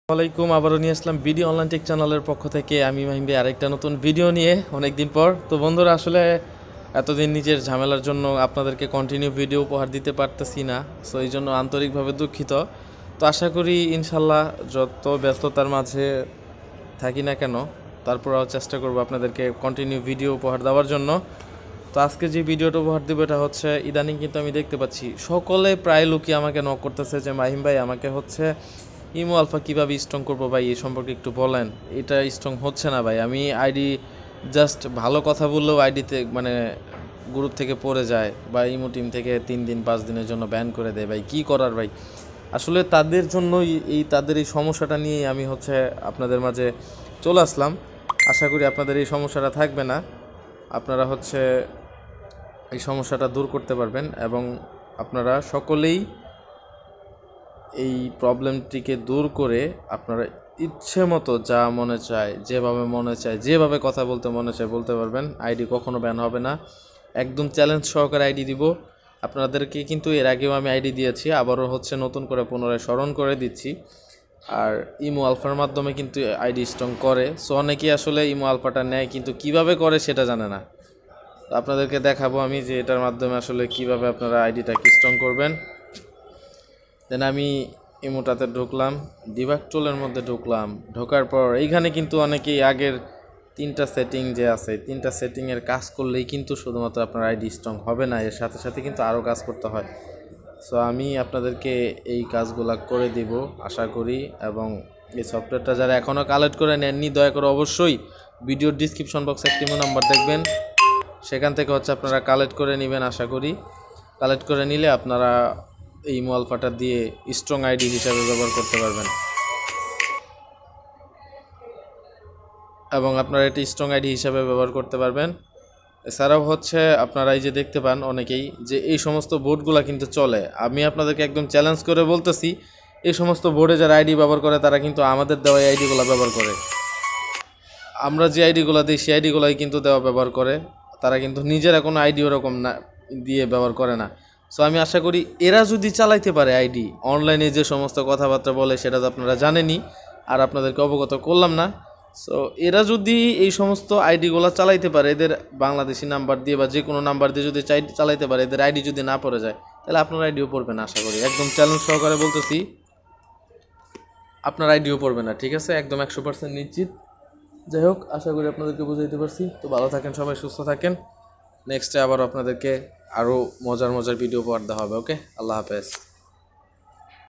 আসসালামাইকুম আবারও নিয়ে আসলাম ভিডিও অনলাইন টেক চ্যানেলের পক্ষ থেকে আমি মাহিম ভাই আরেকটা নতুন ভিডিও নিয়ে অনেকদিন পর। তো বন্ধুরা, আসলে এতদিন নিজের ঝামেলার জন্য আপনাদেরকে কন্টিনিউ ভিডিও উপহার দিতে পারতেছি না, সো এই জন্য আন্তরিকভাবে দুঃখিত। তো আশা করি ইনশাল্লাহ যত ব্যস্ততার মাঝে থাকি না কেন, তারপরও চেষ্টা করব আপনাদেরকে কন্টিনিউ ভিডিও উপহার দেওয়ার জন্য। তো আজকে যে ভিডিওটা উপহার দেবো এটা হচ্ছে, ইদানিং কিন্তু আমি দেখতে পাচ্ছি সকলে প্রায় লোকই আমাকে নক করতেছে যে মাহিম ভাই আমাকে হচ্ছে ইমো আলফা কীভাবে স্ট্রং করবো ভাই, এই সম্পর্কে একটু বলেন। এটা স্ট্রং হচ্ছে না ভাই, আমি আইডি জাস্ট ভালো কথা বললেও আইডিতে মানে গ্রুপ থেকে পড়ে যায় বা ইমো টিম থেকে 3 দিন 5 দিনের জন্য ব্যান করে দেয়। ভাই কী করার ভাই, আসলে তাদের জন্যই তাদের এই সমস্যাটা নিয়েই আমি হচ্ছে আপনাদের মাঝে চলে আসলাম। আশা করি আপনাদের এই সমস্যাটা থাকবে না, আপনারা হচ্ছে এই সমস্যাটা দূর করতে পারবেন এবং আপনারা সকলেই এই প্রবলেমটিকে দূর করে আপনারা ইচ্ছে মতো যা মনে চায়, যেভাবে মনে চায়, যেভাবে কথা বলতে মনে চায় বলতে পারবেন। আইডি কখনো ব্যান হবে না, একদম চ্যালেঞ্জ সহকারে আইডি দিব আপনাদেরকে। কিন্তু এর আগেও আমি আইডি দিয়েছি, আবারও হচ্ছে নতুন করে পুনরায় স্মরণ করে দিচ্ছি। আর ইমো আলফার মাধ্যমে কিন্তু আইডি স্ট্রং করে, সো অনেকেই আসলে ইমো আলফাটা নেয় কিন্তু কিভাবে করে সেটা জানে না। তো আপনাদেরকে দেখাবো আমি যে এটার মাধ্যমে আসলে কিভাবে আপনারা আইডিটাকে স্ট্রং করবেন। দেন আমি ইমোটাতে ঢুকলাম, ডিবাগ টুলের মধ্যে ঢুকলাম। ঢোকার পর এইখানে কিন্তু অনেকেই আগের 3টা সেটিং যে আছে, 3টা সেটিংয়ের কাজ করলেই কিন্তু শুধুমাত্র আপনার আইডি স্ট্রং হবে না, এর সাথে সাথে কিন্তু আরও কাজ করতে হয়। সো আমি আপনাদেরকে এই কাজগুলা করে দিব আশা করি। এবং এই সফটওয়্যারটা যারা এখনও কালেক্ট করে নেননি, দয়া করে অবশ্যই ভিডিওর ডিসক্রিপশন বক্সে একটি নাম্বার দেখবেন, সেখান থেকে হচ্ছে আপনারা কালেক্ট করে নেবেন। আশা করি কালেক্ট করে নিলে আপনারা এই ইমো আলফাটা দিয়ে স্ট্রং আইডি হিসাবে ব্যবহার করতে পারবেন এবং আপনারা এটি স্ট্রং আইডি হিসাবে ব্যবহার করতে পারবেন। এছাড়াও হচ্ছে আপনারা এই যে দেখতে পান অনেকেই যে এই সমস্ত বোর্ডগুলো কিন্তু চলে, আমি আপনাদেরকে একদম চ্যালেঞ্জ করে বলতেছি, এই সমস্ত বোর্ডে যারা আইডি ব্যবহার করে তারা কিন্তু আমাদের দেওয়া আইডিগুলো ব্যবহার করে। আমরা যে আইডিগুলো দিই সেই আইডিগুলোই কিন্তু ব্যবহার করে, তারা কিন্তু নিজেরা কোনো আইডি ওরকম না দিয়ে ব্যবহার করে না। সো আমি আশা করি এরা যদি চালাইতে পারে আইডি, অনলাইনে যে সমস্ত কথাবার্তা বলে সেটা তো আপনারা জানেনই, আর আপনাদেরকে অবগত করলাম না। সো এরা যদি এই সমস্ত আইডিগুলো চালাইতে পারে, এদের বাংলাদেশি নাম্বার দিয়ে বা যে কোনো নাম্বার দিয়ে যদি চালাইতে পারে, এদের আইডি যদি না পড়ে যায়, তাহলে আপনার আইডিও পড়বে না। আশা করি একদম চ্যালেঞ্জ সহকারে বলতেছি, আপনার আইডিও পড়বে না, ঠিক আছে? একদম 100% নিশ্চিত। যাই হোক, আশা করি আপনাদেরকে বুঝাইতে পারছি। তো ভালো থাকেন সবাই, সুস্থ থাকেন। নেক্সটে আবার আপনাদেরকে আরও মজার ভিডিও উপহার দেওয়া হবে। ওকে, আল্লাহ হাফেজ।